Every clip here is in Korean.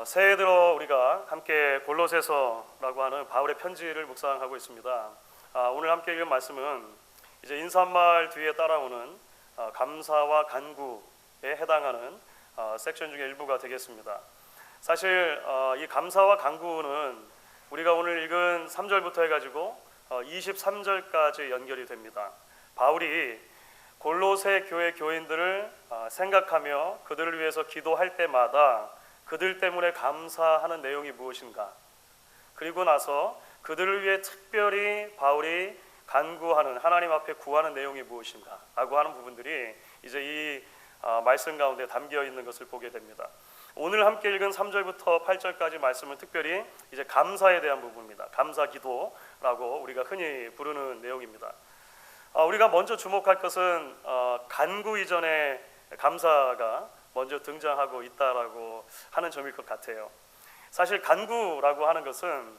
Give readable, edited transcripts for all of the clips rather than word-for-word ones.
새해 들어 우리가 함께 골로새서라고 하는 바울의 편지를 묵상하고 있습니다. 오늘 함께 읽은 말씀은 이제 인사말 뒤에 따라오는 감사와 간구에 해당하는 섹션 중에 일부가 되겠습니다. 사실 이 감사와 간구는 우리가 오늘 읽은 3절부터 해가지고 23절까지 연결이 됩니다. 바울이 골로새 교회 교인들을 생각하며 그들을 위해서 기도할 때마다 그들 때문에 감사하는 내용이 무엇인가, 그리고 나서 그들을 위해 특별히 바울이 간구하는, 하나님 앞에 구하는 내용이 무엇인가 라고 하는 부분들이 이제 이 말씀 가운데 담겨 있는 것을 보게 됩니다. 오늘 함께 읽은 3절부터 8절까지 말씀은 특별히 이제 감사에 대한 부분입니다. 감사 기도라고 우리가 흔히 부르는 내용입니다. 우리가 먼저 주목할 것은 간구 이전에 감사가 먼저 등장하고 있다라고 하는 점일 것 같아요. 사실 간구라고 하는 것은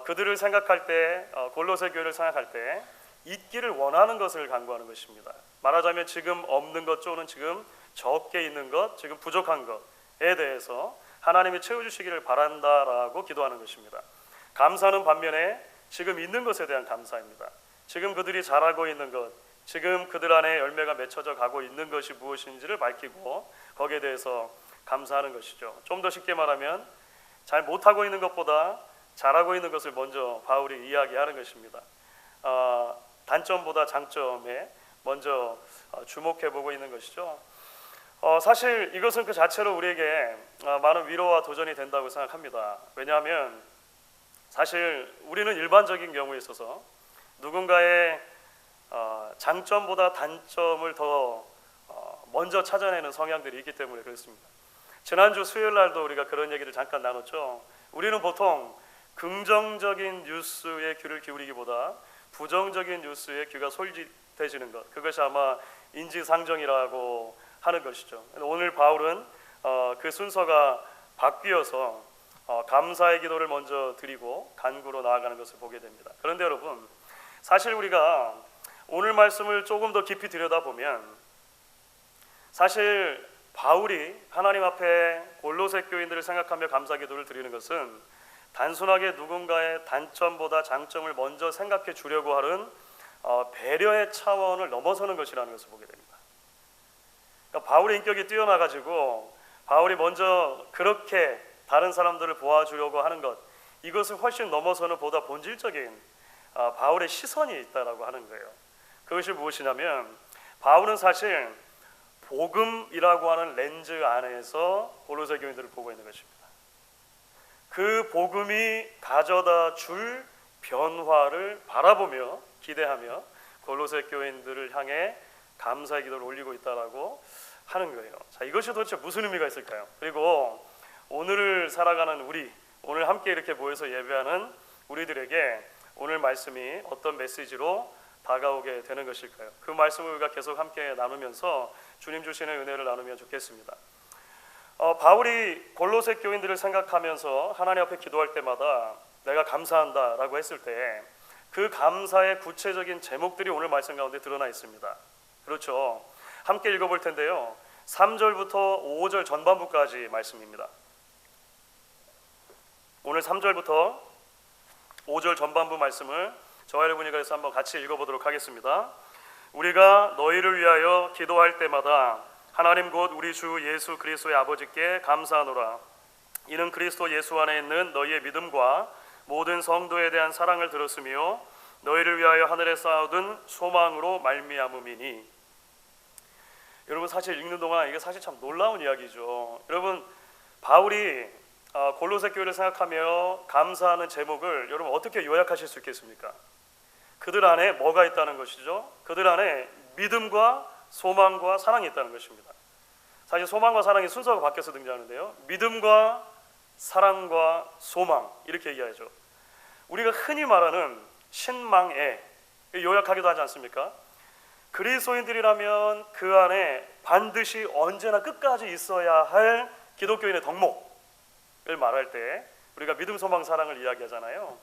그들을 생각할 때, 골로새 교회를 생각할 때 있기를 원하는 것을 간구하는 것입니다. 말하자면 지금 없는 것 또는 지금 적게 있는 것, 지금 부족한 것에 대해서 하나님이 채워주시기를 바란다라고 기도하는 것입니다. 감사는 반면에 지금 있는 것에 대한 감사입니다. 지금 그들이 잘하고 있는 것, 지금 그들 안에 열매가 맺혀져 가고 있는 것이 무엇인지를 밝히고 거기에 대해서 감사하는 것이죠. 좀 더 쉽게 말하면 잘 못하고 있는 것보다 잘하고 있는 것을 먼저 바울이 이야기하는 것입니다. 단점보다 장점에 먼저 주목해보고 있는 것이죠. 사실 이것은 그 자체로 우리에게 많은 위로와 도전이 된다고 생각합니다. 왜냐하면 사실 우리는 일반적인 경우에 있어서 누군가의 장점보다 단점을 더 먼저 찾아내는 성향들이 있기 때문에 그렇습니다. 지난주 수요일 날도 우리가 그런 얘기를 잠깐 나눴죠. 우리는 보통 긍정적인 뉴스에 귀를 기울이기보다 부정적인 뉴스에 귀가 솔깃해지는 것, 그것이 아마 인지상정이라고 하는 것이죠. 오늘 바울은 그 순서가 바뀌어서 감사의 기도를 먼저 드리고 간구로 나아가는 것을 보게 됩니다. 그런데 여러분, 사실 우리가 오늘 말씀을 조금 더 깊이 들여다보면 사실 바울이 하나님 앞에 골로새 교인들을 생각하며 감사 기도를 드리는 것은 단순하게 누군가의 단점보다 장점을 먼저 생각해 주려고 하는 배려의 차원을 넘어서는 것이라는 것을 보게 됩니다. 그러니까 바울의 인격이 뛰어나가지고 바울이 먼저 그렇게 다른 사람들을 보아주려고 하는 것, 이것을 훨씬 넘어서는 보다 본질적인 바울의 시선이 있다라고 하는 거예요. 그것이 무엇이냐면 바울은 사실 복음이라고 하는 렌즈 안에서 골로새 교인들을 보고 있는 것입니다. 그 복음이 가져다 줄 변화를 바라보며 기대하며 골로새 교인들을 향해 감사의 기도를 올리고 있다라고 하는 거예요. 자, 이것이 도대체 무슨 의미가 있을까요? 그리고 오늘을 살아가는 우리, 오늘 함께 이렇게 모여서 예배하는 우리들에게 오늘 말씀이 어떤 메시지로 다가오게 되는 것일까요? 그 말씀을 우리가 계속 함께 나누면서 주님 주시는 은혜를 나누면 좋겠습니다. 바울이 골로새 교인들을 생각하면서 하나님 앞에 기도할 때마다 내가 감사한다라고 했을 때 그 감사의 구체적인 제목들이 오늘 말씀 가운데 드러나 있습니다. 그렇죠? 함께 읽어볼 텐데요. 3절부터 5절 전반부까지 말씀입니다. 오늘 3절부터 5절 전반부 말씀을 저와 여러분이 그래서 한번 같이 읽어보도록 하겠습니다. 우리가 너희를 위하여 기도할 때마다 하나님 곧 우리 주 예수 그리스도의 아버지께 감사하노라. 이는 그리스도 예수 안에 있는 너희의 믿음과 모든 성도에 대한 사랑을 들었으며 너희를 위하여 하늘에 쌓아둔 소망으로 말미암음이니. 여러분, 사실 읽는 동안 이게 사실 참 놀라운 이야기죠. 여러분, 바울이 골로새 교회를 생각하며 감사하는 제목을 여러분 어떻게 요약하실 수 있겠습니까? 그들 안에 뭐가 있다는 것이죠? 그들 안에 믿음과 소망과 사랑이 있다는 것입니다. 사실 소망과 사랑이 순서가 바뀌어서 등장하는데요. 믿음과 사랑과 소망, 이렇게 얘기하죠. 우리가 흔히 말하는 신망에 요약하기도 하지 않습니까? 그리스도인들이라면 그 안에 반드시 언제나 끝까지 있어야 할 기독교인의 덕목을 말할 때 우리가 믿음, 소망, 사랑을 이야기하잖아요.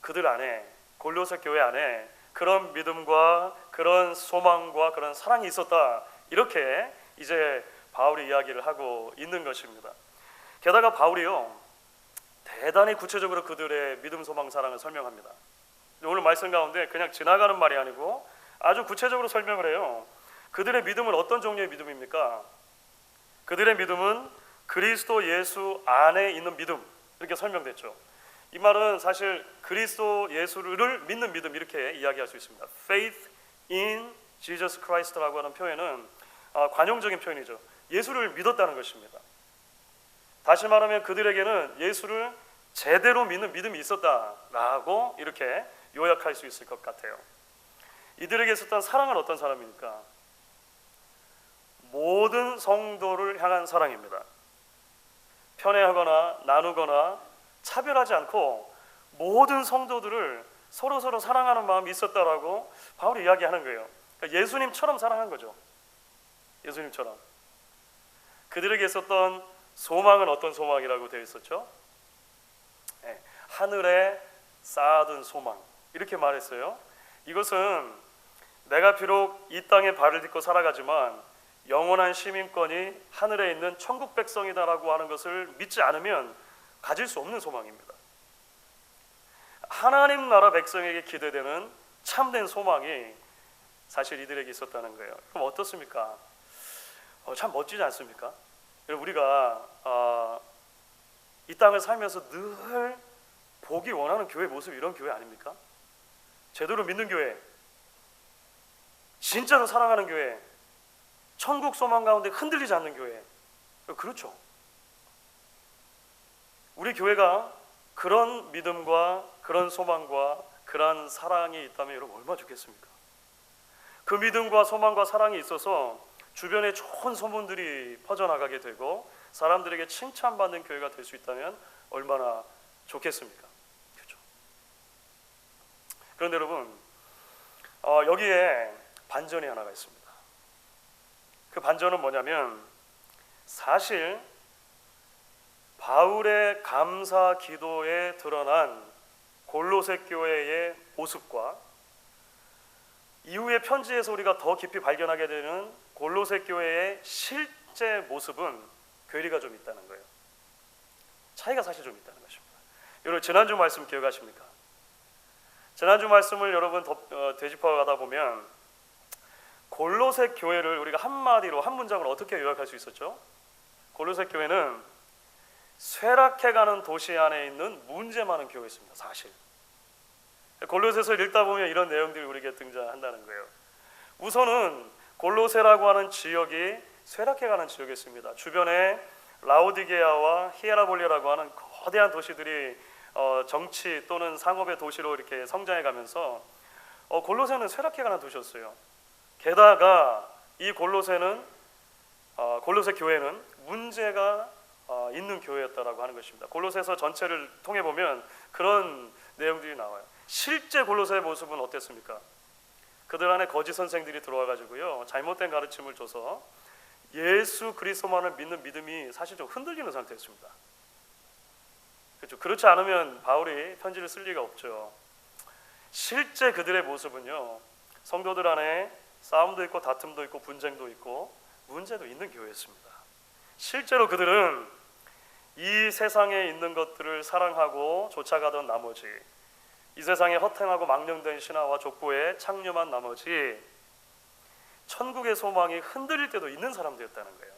그들 안에, 골로새 교회 안에 그런 믿음과 그런 소망과 그런 사랑이 있었다, 이렇게 이제 바울이 이야기를 하고 있는 것입니다. 게다가 바울이요, 대단히 구체적으로 그들의 믿음, 소망, 사랑을 설명합니다. 오늘 말씀 가운데 그냥 지나가는 말이 아니고 아주 구체적으로 설명을 해요. 그들의 믿음은 어떤 종류의 믿음입니까? 그들의 믿음은 그리스도 예수 안에 있는 믿음, 이렇게 설명됐죠. 이 말은 사실 그리스도 예수를 믿는 믿음, 이렇게 이야기할 수 있습니다. Faith in Jesus Christ라고 하는 표현은 관용적인 표현이죠. 예수를 믿었다는 것입니다. 다시 말하면 그들에게는 예수를 제대로 믿는 믿음이 있었다라고 이렇게 요약할 수 있을 것 같아요. 이들에게 있었던 사랑은 어떤 사람입니까? 모든 성도를 향한 사랑입니다. 편애하거나 나누거나 차별하지 않고 모든 성도들을 서로 사랑하는 마음이 있었다라고 바울이 이야기하는 거예요. 그러니까 예수님처럼 사랑한 거죠. 예수님처럼. 그들에게 있었던 소망은 어떤 소망이라고 되어 있었죠? 네, 하늘에 쌓아둔 소망, 이렇게 말했어요. 이것은 내가 비록 이 땅에 발을 딛고 살아가지만 영원한 시민권이 하늘에 있는 천국 백성이다라고 하는 것을 믿지 않으면 가질 수 없는 소망입니다. 하나님 나라 백성에게 기대되는 참된 소망이 사실 이들에게 있었다는 거예요. 그럼 어떻습니까? 참 멋지지 않습니까? 우리가 이 땅을 살면서 늘 보기 원하는 교회 모습, 이런 교회 아닙니까? 제대로 믿는 교회, 진짜로 사랑하는 교회, 천국 소망 가운데 흔들리지 않는 교회. 그렇죠. 우리 교회가 그런 믿음과 그런 소망과 그런 사랑이 있다면 여러분 얼마나 좋겠습니까? 그 믿음과 소망과 사랑이 있어서 주변에 좋은 소문들이 퍼져나가게 되고 사람들에게 칭찬받는 교회가 될 수 있다면 얼마나 좋겠습니까? 그렇죠. 그런데 여러분, 여기에 반전이 하나가 있습니다. 그 반전은 뭐냐면, 사실 바울의 감사 기도에 드러난 골로새 교회의 모습과 이후의 편지에서 우리가 더 깊이 발견하게 되는 골로새 교회의 실제 모습은 괴리가 좀 있다는 거예요. 차이가 사실 좀 있다는 것입니다. 여러분, 지난주 말씀 기억하십니까? 지난주 말씀을 여러분 되짚어 가다 보면 골로새 교회를 우리가 한마디로, 한 문장으로 어떻게 요약할 수 있었죠? 골로새 교회는 쇠락해가는 도시 안에 있는 문제 많은 교회였습니다. 사실 골로새서를 읽다 보면 이런 내용들이 우리에게 등장한다는 거예요. 우선은 골로새라고 하는 지역이 쇠락해가는 지역이었습니다. 주변에 라오디게아와 히에라볼리아라고 하는 거대한 도시들이 정치 또는 상업의 도시로 이렇게 성장해가면서 골로새는 쇠락해가는 도시였어요. 게다가 이 골로새 교회는 문제가 있는 교회였다라고 하는 것입니다. 골로새서 전체를 통해 보면 그런 내용들이 나와요. 실제 골로새의 모습은 어땠습니까? 그들 안에 거짓 선생들이 들어와 가지고요, 잘못된 가르침을 줘서 예수 그리스도만을 믿는 믿음이 사실 좀 흔들리는 상태였습니다. 그렇죠. 그렇지 않으면 바울이 편지를 쓸 리가 없죠. 실제 그들의 모습은요, 성도들 안에 싸움도 있고 다툼도 있고 분쟁도 있고 문제도 있는 교회였습니다. 실제로 그들은 이 세상에 있는 것들을 사랑하고 쫓아가던 나머지, 이 세상에 허탕하고 망령된 신화와 족보에 창념한 나머지 천국의 소망이 흔들릴 때도 있는 사람들이었다는 거예요.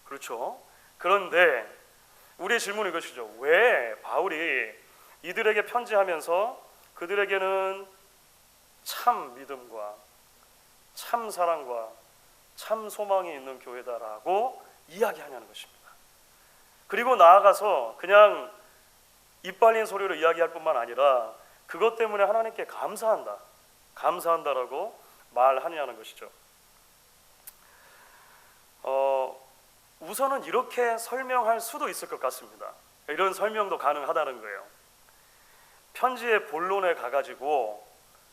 그렇죠? 그런데 우리의 질문은 이것이죠. 왜 바울이 이들에게 편지하면서 그들에게는 참 믿음과 참 사랑과 참 소망이 있는 교회다라고 이야기하냐는 것입니다. 그리고 나아가서 그냥 입 발린 소리로 이야기할 뿐만 아니라 그것 때문에 하나님께 감사한다라고 말하냐는 것이죠. 우선은 이렇게 설명할 수도 있을 것 같습니다. 이런 설명도 가능하다는 거예요. 편지의 본론에 가가지고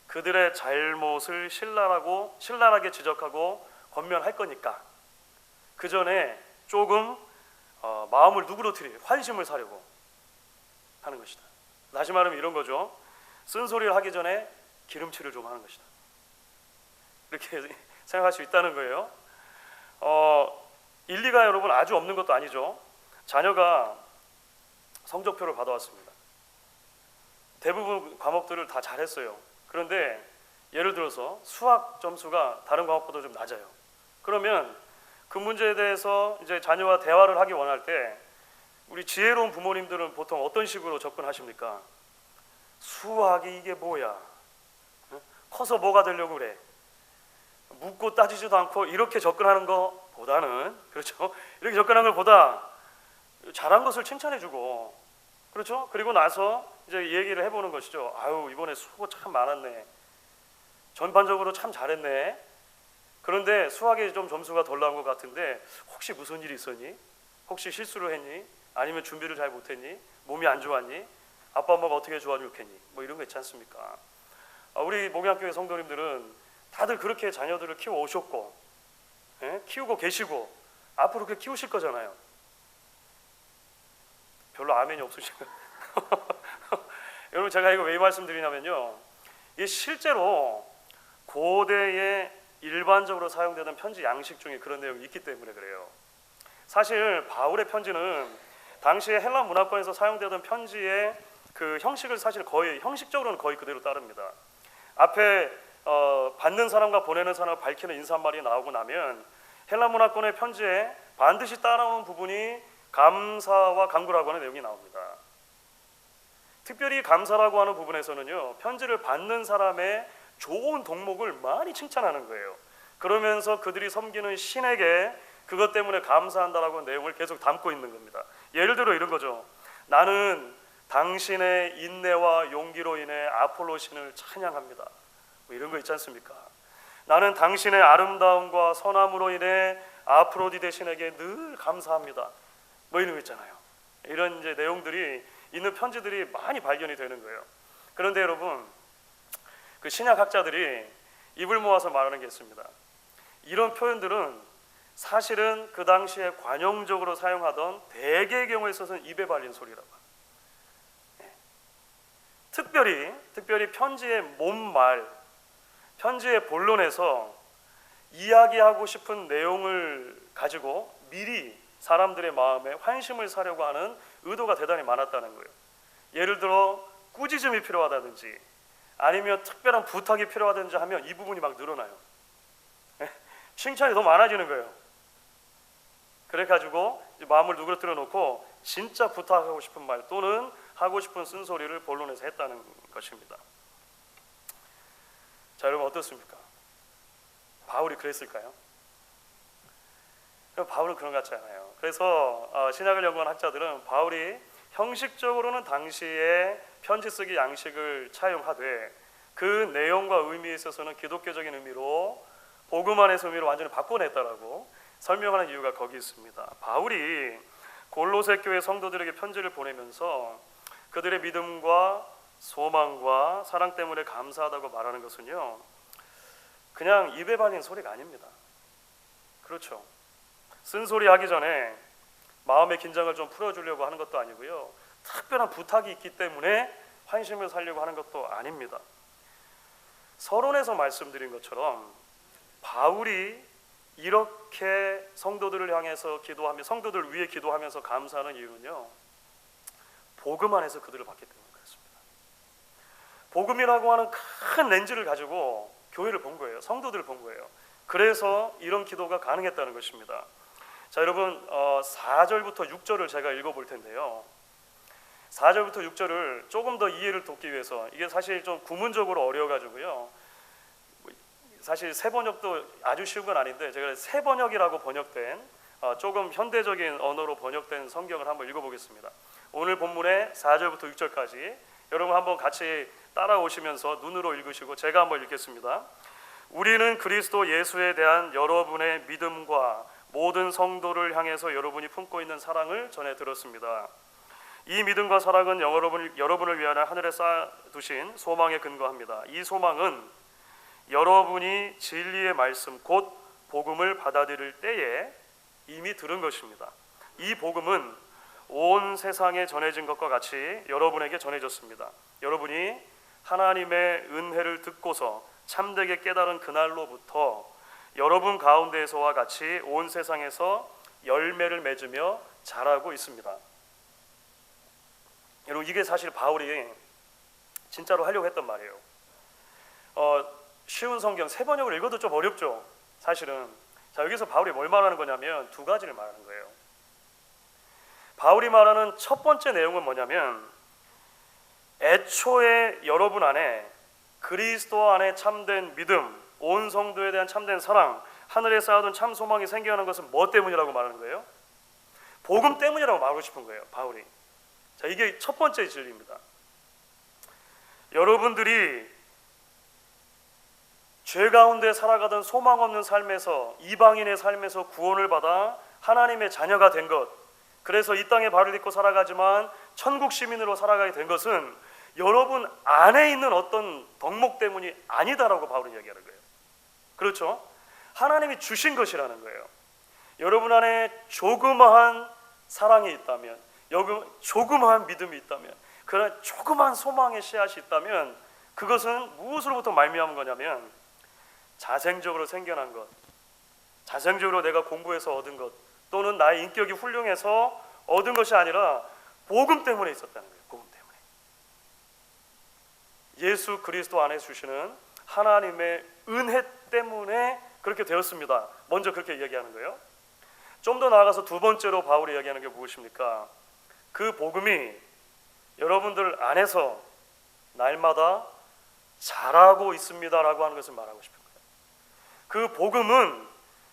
그들의 잘못을 신랄하게 지적하고 권면할 거니까 그 전에 조금 마음을 누그러뜨릴, 환심을 사려고 하는 것이다. 다시 말하면 이런 거죠. 쓴소리를 하기 전에 기름칠을 좀 하는 것이다. 이렇게 생각할 수 있다는 거예요. 일리가 여러분 아주 없는 것도 아니죠. 자녀가 성적표를 받아왔습니다. 대부분 과목들을 다 잘했어요. 그런데 예를 들어서 수학 점수가 다른 과목보다 좀 낮아요. 그러면 그 문제에 대해서 이제 자녀와 대화를 하기 원할 때 우리 지혜로운 부모님들은 보통 어떤 식으로 접근하십니까? 수학이 이게 뭐야? 커서 뭐가 되려고 그래? 묻고 따지지도 않고 이렇게 접근하는 것보다는, 그렇죠? 이렇게 접근하는 것보다 잘한 것을 칭찬해주고, 그렇죠? 그리고 나서 이제 얘기를 해보는 것이죠. 아유, 이번에 수고 참 많았네. 전반적으로 참 잘했네. 그런데 수학에 좀 점수가 덜 나온 것 같은데 혹시 무슨 일이 있었니? 혹시 실수를 했니? 아니면 준비를 잘 못했니? 몸이 안 좋았니? 아빠 엄마가 어떻게 좋아졌겠니? 뭐 이런 거 있지 않습니까? 우리 목양교회 성도님들은 다들 그렇게 자녀들을 키워 오셨고, 키우고 계시고 앞으로 그렇게 키우실 거잖아요. 별로 아멘이 없으시고 여러분, 제가 이거 왜 말씀드리냐면요, 이 실제로 고대에 일반적으로 사용되는 편지 양식 중에 그런 내용이 있기 때문에 그래요. 사실 바울의 편지는 당시에 헬라 문화권에서 사용되던 편지의 그 형식을 사실 거의 형식적으로는 거의 그대로 따릅니다. 앞에 받는 사람과 보내는 사람을 밝히는 인사말이 나오고 나면 헬라 문화권의 편지에 반드시 따라오는 부분이 감사와 간구라고 하는 내용이 나옵니다. 특별히 감사라고 하는 부분에서는요, 편지를 받는 사람의 좋은 덕목을 많이 칭찬하는 거예요. 그러면서 그들이 섬기는 신에게 그것 때문에 감사한다라고 하는 내용을 계속 담고 있는 겁니다. 예를 들어 이런 거죠. 나는 당신의 인내와 용기로 인해 아폴로 신을 찬양합니다. 뭐 이런 거 있지 않습니까? 나는 당신의 아름다움과 선함으로 인해 아프로디데 신에게 늘 감사합니다. 뭐 이런 거 있잖아요. 이런 이제 내용들이 있는 편지들이 많이 발견이 되는 거예요. 그런데 여러분, 그 신약학자들이 입을 모아서 말하는 게 있습니다. 이런 표현들은 사실은 그 당시에 관용적으로 사용하던 대개의 경우에 있어서는 입에 발린 소리라고. 특별히 편지의 몸말, 편지의 본론에서 이야기하고 싶은 내용을 가지고 미리 사람들의 마음에 환심을 사려고 하는 의도가 대단히 많았다는 거예요. 예를 들어 꾸짖음이 필요하다든지 아니면 특별한 부탁이 필요하다든지 하면 이 부분이 막 늘어나요. 칭찬이 더 많아지는 거예요. 그래가지고 마음을 누그러뜨려 놓고 진짜 부탁하고 싶은 말 또는 하고 싶은 쓴소리를 본론에서 했다는 것입니다. 자, 여러분 어떻습니까? 바울이 그랬을까요? 바울은 그런 것 같지 않아요. 그래서 신약을 연구한 학자들은 바울이 형식적으로는 당시의 편지 쓰기 양식을 차용하되 그 내용과 의미에 있어서는 기독교적인 의미로 복음 안에서 의미를 완전히 바꿔냈다라고 설명하는 이유가 거기 있습니다. 바울이 골로새 교회 성도들에게 편지를 보내면서 그들의 믿음과 소망과 사랑 때문에 감사하다고 말하는 것은요, 그냥 입에 발린 소리가 아닙니다. 그렇죠. 쓴소리 하기 전에 마음의 긴장을 좀 풀어주려고 하는 것도 아니고요, 특별한 부탁이 있기 때문에 환심을 살려고 하는 것도 아닙니다. 서론에서 말씀드린 것처럼 바울이 이렇게 성도들을 향해서 기도하며 성도들 위해 기도하면서 감사하는 이유는요, 복음 안에서 그들을 봤기 때문에 그렇습니다. 복음이라고 하는 큰 렌즈를 가지고 교회를 본 거예요. 성도들을 본 거예요. 그래서 이런 기도가 가능했다는 것입니다. 자, 여러분 4절부터 6절을 제가 읽어볼 텐데요, 4절부터 6절을 조금 더 이해를 돕기 위해서, 이게 사실 좀 구문적으로 어려워가지고요, 사실 새 번역도 아주 쉬운 건 아닌데 제가 새 번역이라고 번역된 조금 현대적인 언어로 번역된 성경을 한번 읽어보겠습니다. 오늘 본문의 4절부터 6절까지 여러분 한번 같이 따라오시면서 눈으로 읽으시고 제가 한번 읽겠습니다. 우리는 그리스도 예수에 대한 여러분의 믿음과 모든 성도를 향해서 여러분이 품고 있는 사랑을 전해 들었습니다. 이 믿음과 사랑은 여러분을 위하여 하늘에 쌓아두신 소망에 근거합니다. 이 소망은 여러분이 진리의 말씀 곧 복음을 받아들일 때에 이미 들은 것입니다. 이 복음은 온 세상에 전해진 것과 같이 여러분에게 전해졌습니다. 여러분이 하나님의 은혜를 듣고서 참되게 깨달은 그날로부터 여러분 가운데에서와 같이 온 세상에서 열매를 맺으며 자라고 있습니다. 여러분, 이게 사실 바울이 진짜로 하려고 했던 말이에요. 쉬운 성경 세 번역을 읽어도 좀 어렵죠, 사실은. 자, 여기서 바울이 뭘 말하는 거냐면 두 가지를 말하는 거예요. 바울이 말하는 첫 번째 내용은 뭐냐면, 애초에 여러분 안에 그리스도 안에 참된 믿음, 온 성도에 대한 참된 사랑, 하늘에 쌓아둔 참 소망이 생겨나는 것은 뭐 때문이라고 말하는 거예요? 복음 때문이라고 말하고 싶은 거예요, 바울이. 자, 이게 첫 번째 진리입니다. 여러분들이 죄 가운데 살아가던 소망 없는 삶에서, 이방인의 삶에서 구원을 받아 하나님의 자녀가 된 것, 그래서 이 땅에 발을 딛고 살아가지만 천국 시민으로 살아가게 된 것은 여러분 안에 있는 어떤 덕목 때문이 아니다라고 바울은 이야기하는 거예요. 그렇죠? 하나님이 주신 것이라는 거예요. 여러분 안에 조그마한 사랑이 있다면, 조그마한 믿음이 있다면, 그런 조그마한 소망의 씨앗이 있다면, 그것은 무엇으로부터 말미암은 거냐면 자생적으로 생겨난 것, 자생적으로 내가 공부해서 얻은 것, 또는 나의 인격이 훌륭해서 얻은 것이 아니라 복음 때문에 있었다는 거예요. 복음 때문에. 예수 그리스도 안에 주시는 하나님의 은혜 때문에 그렇게 되었습니다. 먼저 그렇게 이야기하는 거예요. 좀 더 나아가서 두 번째로 바울이 이야기하는 게 무엇입니까? 그 복음이 여러분들 안에서 날마다 자라고 있습니다라고 하는 것을 말하고 싶은 거예요. 그 복음은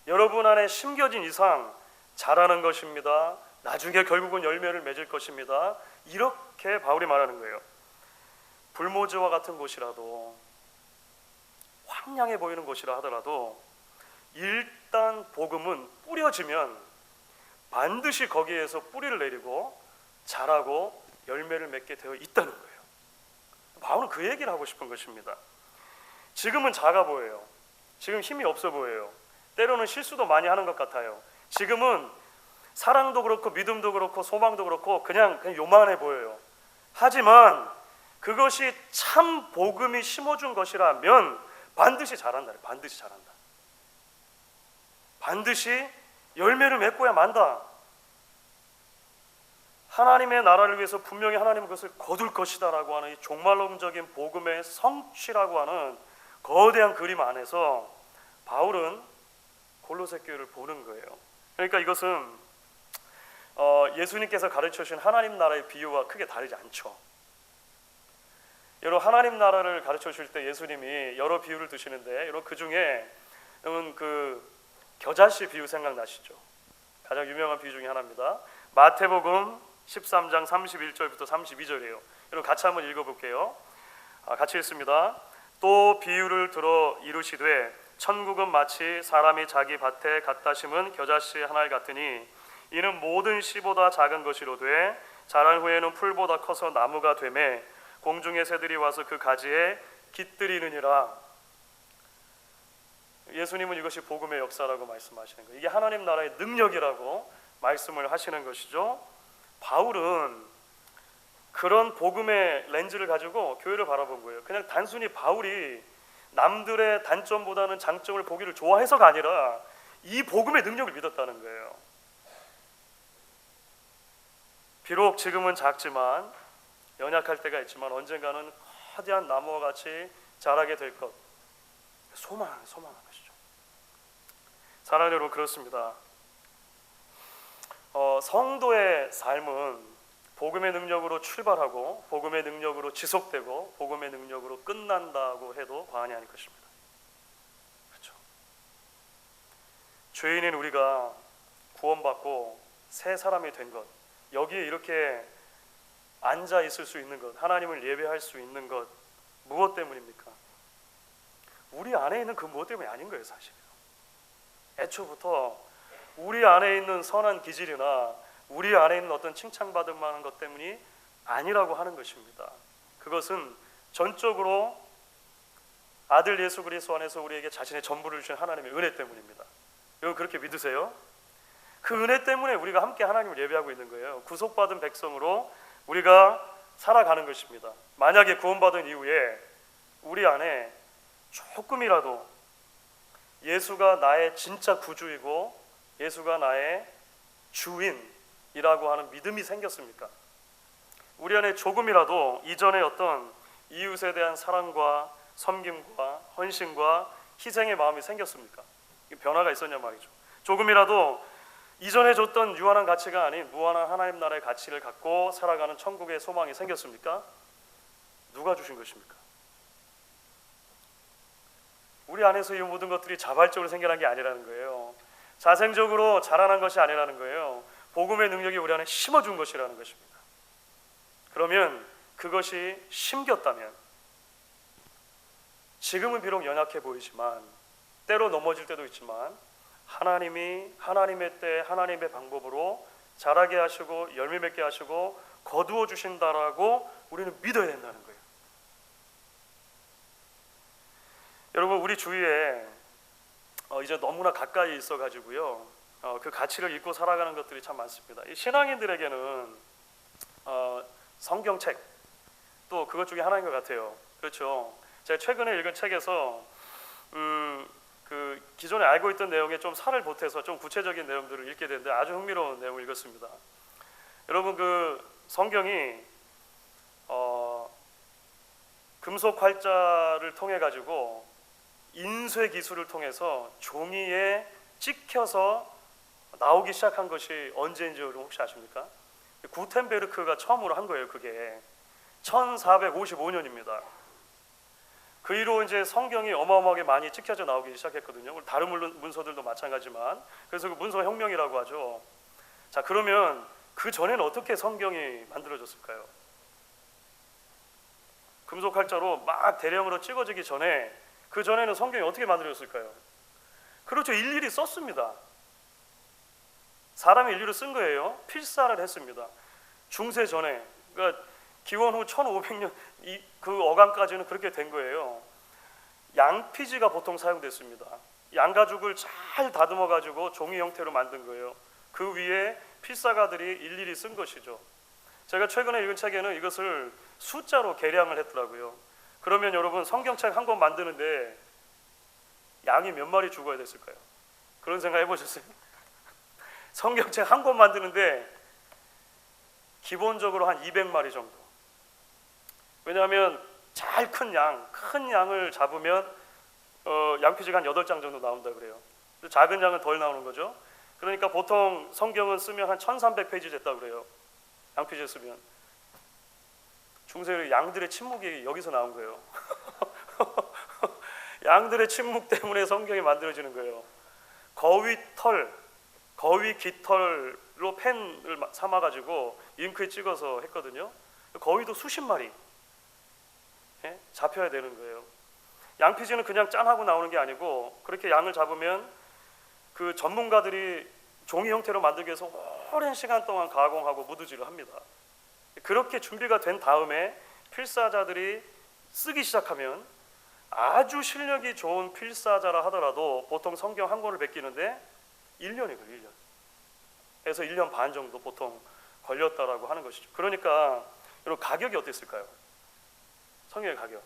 여러분 안에 심겨진 이상 자라는 것입니다. 나중에 결국은 열매를 맺을 것입니다. 이렇게 바울이 말하는 거예요. 불모지와 같은 곳이라도, 황량해 보이는 곳이라 하더라도 일단 복음은 뿌려지면 반드시 거기에서 뿌리를 내리고 자라고 열매를 맺게 되어 있다는 거예요. 바울은 그 얘기를 하고 싶은 것입니다. 지금은 작아 보여요. 지금 힘이 없어 보여요. 때로는 실수도 많이 하는 것 같아요. 지금은 사랑도 그렇고 믿음도 그렇고 소망도 그렇고 그냥 요만해 보여요. 하지만 그것이 참 복음이 심어준 것이라면 반드시 자란다. 반드시 자란다. 반드시 열매를 맺고야 만다. 하나님의 나라를 위해서 분명히 하나님은 그것을 거둘 것이다 라고 하는 이 종말론적인 복음의 성취라고 하는 거대한 그림 안에서 바울은 골로새 교회를 보는 거예요. 그러니까 이것은 예수님께서 가르쳐 주신 하나님 나라의 비유와 크게 다르지 않죠. 여러분, 하나님 나라를 가르쳐 주실 때 예수님이 여러 비유를 드시는데, 여러분 그 중에 여러분 그 겨자씨 비유 생각나시죠? 가장 유명한 비유 중에 하나입니다. 마태복음 13장 31절부터 32절이에요. 여러분 같이 한번 읽어볼게요. 같이 읽습니다. 또 비유를 들어 이르시되 천국은 마치 사람이 자기 밭에 갖다 심은 겨자씨 하나 같으니 이는 모든 씨보다 작은 것이로되 자란 후에는 풀보다 커서 나무가 되매 공중의 새들이 와서 그 가지에 깃들이느니라. 예수님은 이것이 복음의 역사라고 말씀하시는 거예요. 이게 하나님 나라의 능력이라고 말씀을 하시는 것이죠. 바울은 그런 복음의 렌즈를 가지고 교회를 바라본 거예요. 그냥 단순히 바울이 남들의 단점보다는 장점을 보기를 좋아해서가 아니라 이 복음의 능력을 믿었다는 거예요. 비록 지금은 작지만, 연약할 때가 있지만 언젠가는 거대한 나무와 같이 자라게 될 것, 소망한 것이죠. 사랑하는 여러분, 그렇습니다. 성도의 삶은 복음의 능력으로 출발하고 복음의 능력으로 지속되고 복음의 능력으로 끝난다고 해도 과언이 아닐 것입니다. 그렇죠? 죄인인 우리가 구원받고 새 사람이 된 것, 여기에 이렇게 앉아 있을 수 있는 것, 하나님을 예배할 수 있는 것, 무엇 때문입니까? 우리 안에 있는 그 무엇 때문이 아닌 거예요, 사실. 애초부터 우리 안에 있는 선한 기질이나 우리 안에 있는 어떤 칭찬받을 만한 것 때문이 아니라고 하는 것입니다. 그것은 전적으로 아들 예수 그리스도 안에서 우리에게 자신의 전부를 주신 하나님의 은혜 때문입니다. 여러분 그렇게 믿으세요? 그 은혜 때문에 우리가 함께 하나님을 예배하고 있는 거예요. 구속받은 백성으로 우리가 살아가는 것입니다. 만약에 구원받은 이후에 우리 안에 조금이라도 예수가 나의 진짜 구주이고 예수가 나의 주인이라고 하는 믿음이 생겼습니까? 우리 안에 조금이라도 이전에 어떤 이웃에 대한 사랑과 섬김과 헌신과 희생의 마음이 생겼습니까? 변화가 있었냐 말이죠. 조금이라도 이전에 줬던 유한한 가치가 아닌 무한한 하나님 나라의 가치를 갖고 살아가는 천국의 소망이 생겼습니까? 누가 주신 것입니까? 우리 안에서 이 모든 것들이 자발적으로 생겨난 게 아니라는 거예요. 자생적으로 자라난 것이 아니라는 거예요. 복음의 능력이 우리 안에 심어준 것이라는 것입니다. 그러면 그것이 심겼다면 지금은 비록 연약해 보이지만 때로 넘어질 때도 있지만 하나님이 하나님의 때 하나님의 방법으로 자라게 하시고 열매 맺게 하시고 거두어 주신다라고 우리는 믿어야 된다는 거예요. 여러분, 우리 주위에 이제 너무나 가까이 있어가지고요 그 가치를 잊고 살아가는 것들이 참 많습니다. 이 신앙인들에게는 성경책 또 그것 중에 하나인 것 같아요. 그렇죠. 제가 최근에 읽은 책에서 그 기존에 알고 있던 내용에 좀 살을 보태서 좀 구체적인 내용들을 읽게 됐는데 아주 흥미로운 내용을 읽었습니다. 여러분, 그 성경이 금속 활자를 통해 가지고 인쇄 기술을 통해서 종이에 찍혀서 나오기 시작한 것이 언제인지 혹시 아십니까? 구텐베르크가 처음으로 한 거예요. 그게 1455년입니다. 그 이후로 이제 성경이 어마어마하게 많이 찍혀져 나오기 시작했거든요. 다른 문서들도 마찬가지지만 그래서 그 문서 혁명이라고 하죠. 자, 그러면 그 전에는 어떻게 성경이 만들어졌을까요? 금속 활자로 막 대량으로 찍어지기 전에 그 전에는 성경이 어떻게 만들어졌을까요? 그렇죠. 일일이 썼습니다. 사람이 일일이 쓴 거예요. 필사를 했습니다. 중세 전에, 그러니까 기원 후 1500년 그 어간까지는 그렇게 된 거예요. 양피지가 보통 사용됐습니다. 양가죽을 잘 다듬어 가지고 종이 형태로 만든 거예요. 그 위에 필사가들이 일일이 쓴 것이죠. 제가 최근에 읽은 책에는 이것을 숫자로 계량을 했더라고요. 그러면 여러분, 성경책 한 권 만드는데 양이 몇 마리 죽어야 됐을까요? 그런 생각 해보셨어요? 성경책 한 권 만드는데 기본적으로 한 200마리 정도. 왜냐하면 잘 큰 양을 잡으면 양피지가 한 8장 정도 나온다 그래요. 작은 양은 덜 나오는 거죠. 그러니까 보통 성경은 쓰면 한 1300페이지 됐다 그래요. 양피지 쓰면. 중세 양들의 침묵이 여기서 나온 거예요. 양들의 침묵 때문에 성경이 만들어지는 거예요. 거위 깃털로 펜을 삼아가지고 잉크에 찍어서 했거든요. 거위도 수십 마리 잡혀야 되는 거예요. 양피지는 그냥 짠하고 나오는 게 아니고 그렇게 양을 잡으면 그 전문가들이 종이 형태로 만들기 위해서 오랜 시간 동안 가공하고 무드질을 합니다. 그렇게 준비가 된 다음에 필사자들이 쓰기 시작하면 아주 실력이 좋은 필사자라 하더라도 보통 성경 한 권을 베끼는데 1년이 걸려요. 1년. 그래서 1년 반 정도 보통 걸렸다라고 하는 것이죠. 그러니까 여러분, 가격이 어땠을까요? 성경의 가격.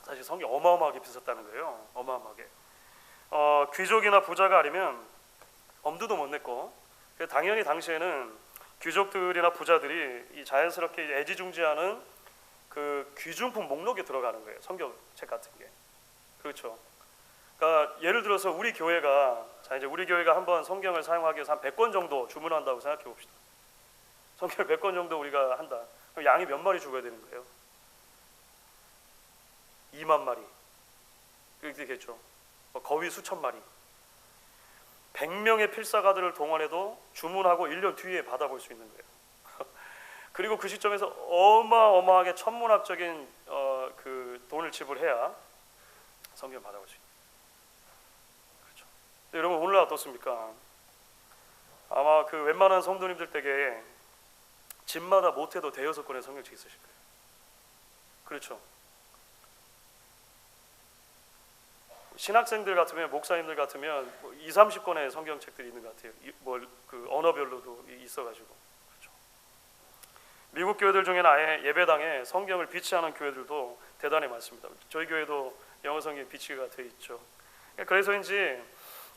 사실 성경이 어마어마하게 비쌌다는 거예요. 어마어마하게. 귀족이나 부자가 아니면 엄두도 못 냈고, 당연히 당시에는 귀족들이나 부자들이 이 자연스럽게 애지중지하는 그 귀중품 목록에 들어가는 거예요. 성경책 같은 게. 그렇죠. 그러니까 예를 들어서 우리 교회가 한번 성경을 사용하기 위해서 한 100권 정도 주문한다고 생각해 봅시다. 성경을 100권 정도 우리가 한다. 그럼 양이 몇 마리 죽어야 되는 거예요? 2만 마리. 그렇게 되겠죠. 거위 수천 마리. 100명의 필사가들을 동원해도 주문하고 1년 뒤에 받아볼 수 있는 거예요. 그리고 그 시점에서 어마어마하게 천문학적인 그 돈을 지불해야 성경을 받아볼 수 있는 거예요. 그렇죠. 여러분, 오늘 어떻습니까? 아마 그 웬만한 성도님들 댁에 집마다 못해도 대여섯 권의 성경책 있으실 거예요. 그렇죠. 신학생들 같으면, 목사님들 같으면 20-30권의 성경책들이 있는 것 같아요. 그 언어별로도 있어가지고. 그렇죠. 미국 교회들 중에는 아예 예배당에 성경을 비치하는 교회들도 대단히 많습니다. 저희 교회도 영어 성경 비치가 되어 있죠. 그래서인지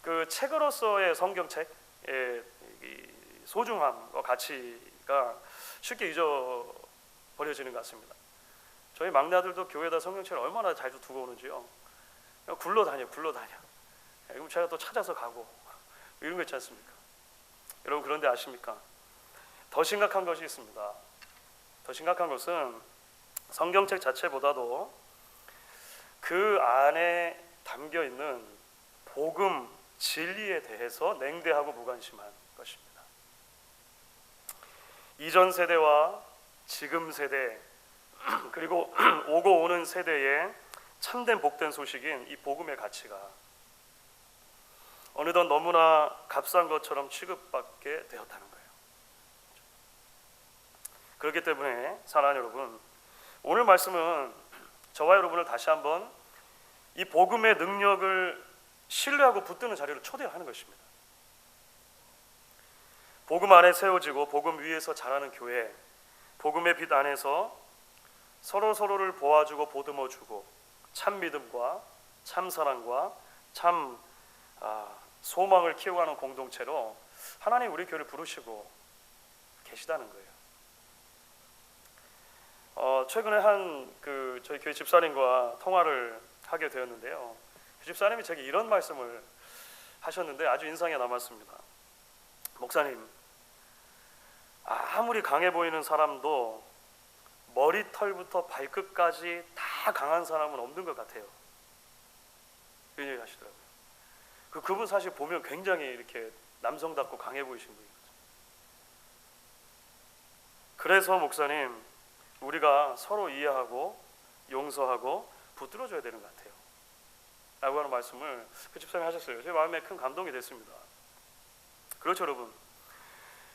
그 책으로서의 성경책의 이 소중함과 가치가 쉽게 잊어버려지는 것 같습니다. 저희 막내 아들도 교회에다 성경책을 얼마나 자주 두고 오는지요. 그냥 굴러다녀. 그럼 제가 또 찾아서 가고 이런 거 있지 않습니까? 여러분, 그런데 아십니까? 더 심각한 것이 있습니다. 더 심각한 것은 성경책 자체보다도 그 안에 담겨 있는 복음, 진리에 대해서 냉대하고 무관심한 것입니다. 이전 세대와 지금 세대, 그리고 오고 오는 세대의 참된 복된 소식인 이 복음의 가치가 어느덧 너무나 값싼 것처럼 취급받게 되었다는 거예요. 그렇기 때문에 사랑하는 여러분, 오늘 말씀은 저와 여러분을 다시 한번 이 복음의 능력을 신뢰하고 붙드는 자리로 초대하는 것입니다. 복음 안에 세워지고 복음 위에서 자라는 교회, 복음의 빛 안에서 서로를 보아주고 보듬어주고 참 믿음과 참 사랑과 참 소망을 키워가는 공동체로 하나님 우리 교회를 부르시고 계시다는 거예요. 최근에 저희 교회 집사님과 통화를 하게 되었는데요. 그 집사님이 제게 이런 말씀을 하셨는데 아주 인상에 남았습니다. 목사님, 아무리 강해 보이는 사람도 머리털부터 발끝까지 다 강한 사람은 없는 것 같아요. 이런 얘기 하시더라고요. 그분 사실 보면 굉장히 이렇게 남성답고 강해 보이신 분이거든요. 그래서 목사님, 우리가 서로 이해하고 용서하고 붙들어줘야 되는 것 같아요 라고 하는 말씀을 그 집사님이 하셨어요. 제 마음에 큰 감동이 됐습니다. 그렇죠, 여러분.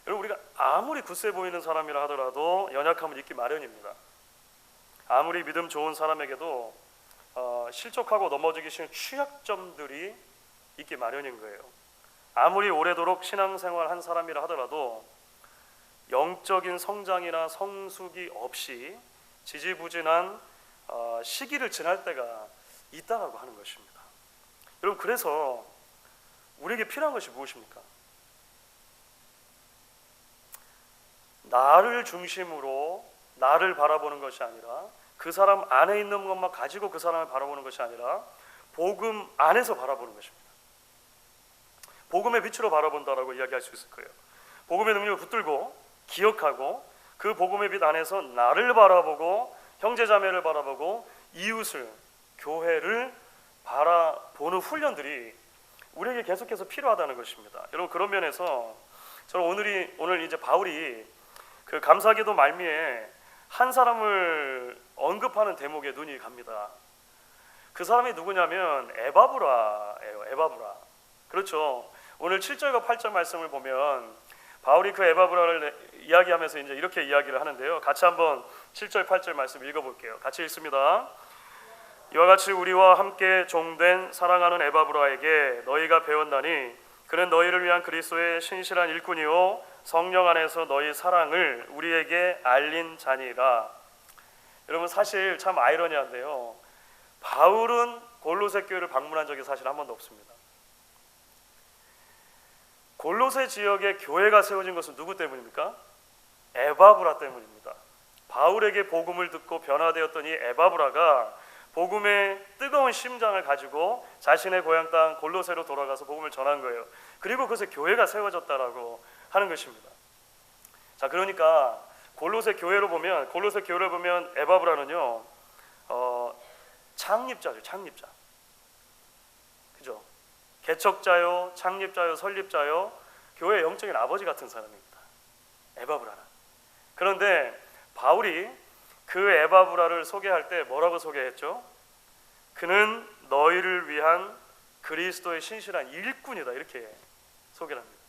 우리가 아무리 굳세 보이는 사람이라 하더라도 연약함을 잊기 마련입니다. 아무리 믿음 좋은 사람에게도 실족하고 넘어지기 쉬운 취약점들이 있기 마련인 거예요. 아무리 오래도록 신앙생활 한 사람이라 하더라도 영적인 성장이나 성숙이 없이 지지부진한 시기를 지날 때가 있다라고 하는 것입니다. 여러분, 그래서 우리에게 필요한 것이 무엇입니까? 나를 중심으로 나를 바라보는 것이 아니라 그 사람 안에 있는 것만 가지고 그 사람을 바라보는 것이 아니라 복음 안에서 바라보는 것입니다. 복음의 빛으로 바라본다라고 이야기할 수 있을 거예요. 복음의 능력을 붙들고 기억하고 그 복음의 빛 안에서 나를 바라보고 형제자매를 바라보고 이웃을, 교회를 바라보는 훈련들이 우리에게 계속해서 필요하다는 것입니다. 여러분, 그런 면에서 저는 오늘 이제 바울이 그 감사기도 말미에 한 사람을 언급하는 대목에 눈이 갑니다. 그 사람이 누구냐면 에바브라예요. 에바브라. 그렇죠. 오늘 7절과 8절 말씀을 보면 바울이 그 에바브라를 이야기하면서 이제 이렇게 이야기를 하는데요. 같이 한번 7절 8절 말씀 읽어볼게요. 같이 읽습니다. 이와 같이 우리와 함께 종된 사랑하는 에바브라에게 너희가 배웠나니 그는 너희를 위한 그리스도의 신실한 일꾼이요 성령 안에서 너희 사랑을 우리에게 알린 자니라. 여러분, 사실 참 아이러니한데요. 바울은 골로새 교회를 방문한 적이 사실 한 번도 없습니다. 골로새 지역에 교회가 세워진 것은 누구 때문입니까? 에바브라 때문입니다. 바울에게 복음을 듣고 변화되었던 이 에바브라가 복음의 뜨거운 심장을 가지고 자신의 고향 땅 골로새로 돌아가서 복음을 전한 거예요. 그리고 그것에 교회가 세워졌다라고 하는 것입니다. 자, 그러니까 골로새 교회를 보면 에바브라는요 창립자죠. 창립자. 그죠? 개척자요, 창립자요, 설립자요, 교회의 영적인 아버지 같은 사람입니다. 에바브라는. 그런데 바울이 그 에바브라를 소개할 때 뭐라고 소개했죠? 그는 너희를 위한 그리스도의 신실한 일꾼이다, 이렇게 소개를 합니다.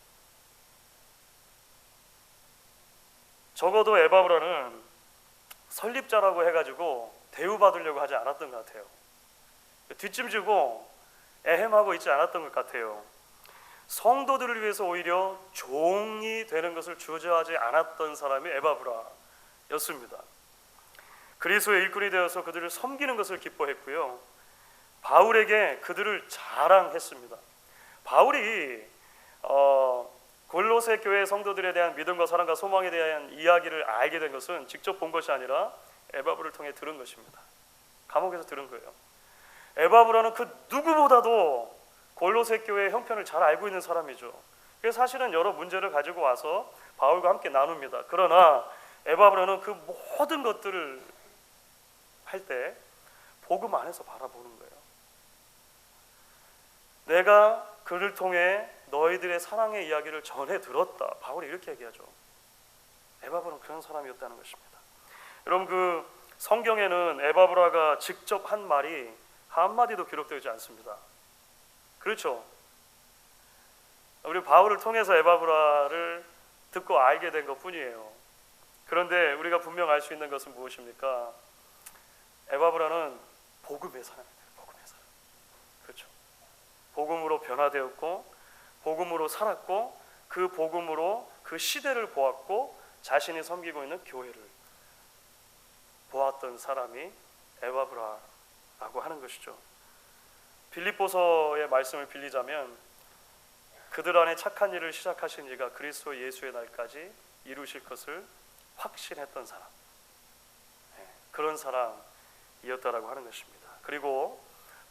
적어도 에바브라는 설립자라고 해가지고 대우받으려고 하지 않았던 것 같아요. 뒷짐지고 애헴하고 있지 않았던 것 같아요. 성도들을 위해서 오히려 종이 되는 것을 주저하지 않았던 사람이 에바브라였습니다. 그리스도의 일꾼이 되어서 그들을 섬기는 것을 기뻐했고요. 바울에게 그들을 자랑했습니다. 바울이 골로새 교회 성도들에 대한 믿음과 사랑과 소망에 대한 이야기를 알게 된 것은 직접 본 것이 아니라 에바브를 통해 들은 것입니다. 감옥에서 들은 거예요. 에바브라는 그 누구보다도 골로새 교회의 형편을 잘 알고 있는 사람이죠. 그래서 사실은 여러 문제를 가지고 와서 바울과 함께 나눕니다. 그러나 에바브라는 그 모든 것들을 할 때 복음 안에서 바라보는 거예요. 내가 그를 통해 너희들의 사랑의 이야기를 전해 들었다. 바울이 이렇게 얘기하죠. 에바브라는 그런 사람이었다는 것입니다. 여러분, 그 성경에는 에바브라가 직접 한 말이 한마디도 기록되지 않습니다. 그렇죠? 우리 바울을 통해서 에바브라를 듣고 알게 된 것뿐이에요. 그런데 우리가 분명 알 수 있는 것은 무엇입니까? 에바브라는 복음의 사람이에요. 복음의 사람. 그렇죠? 복음으로 변화되었고 복음으로 살았고 그 복음으로 그 시대를 보았고 자신이 섬기고 있는 교회를 보았던 사람이 에바브라라고 하는 것이죠. 빌립보서의 말씀을 빌리자면 그들 안에 착한 일을 시작하신 이가 그리스도 예수의 날까지 이루실 것을 확신했던 사람, 그런 사람이었다라고 하는 것입니다. 그리고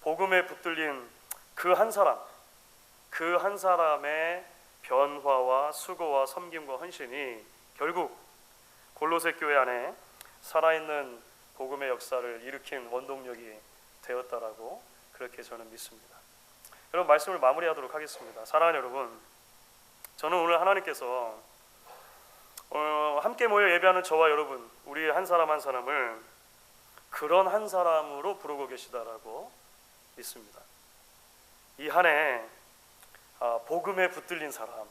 복음에 붙들린 그 한 사람의 변화와 수고와 섬김과 헌신이 결국 골로새 교회 안에 살아있는 복음의 역사를 일으킨 원동력이 되었다라고 그렇게 저는 믿습니다. 여러분, 말씀을 마무리하도록 하겠습니다. 사랑하는 여러분, 저는 오늘 하나님께서 함께 모여 예배하는 저와 여러분, 우리 한 사람 한 사람을 그런 한 사람으로 부르고 계시다라고 믿습니다. 이 한 해 복음에 붙들린 사람,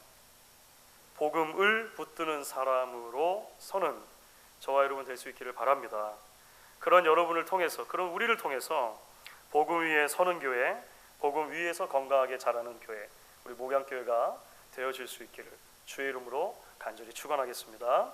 복음을 붙드는 사람으로 서는 저와 여러분 될 수 있기를 바랍니다. 그런 여러분을 통해서, 그런 우리를 통해서 복음 위에 서는 교회, 복음 위에서 건강하게 자라는 교회, 우리 목양교회가 되어질 수 있기를 주의 이름으로 간절히 축원하겠습니다.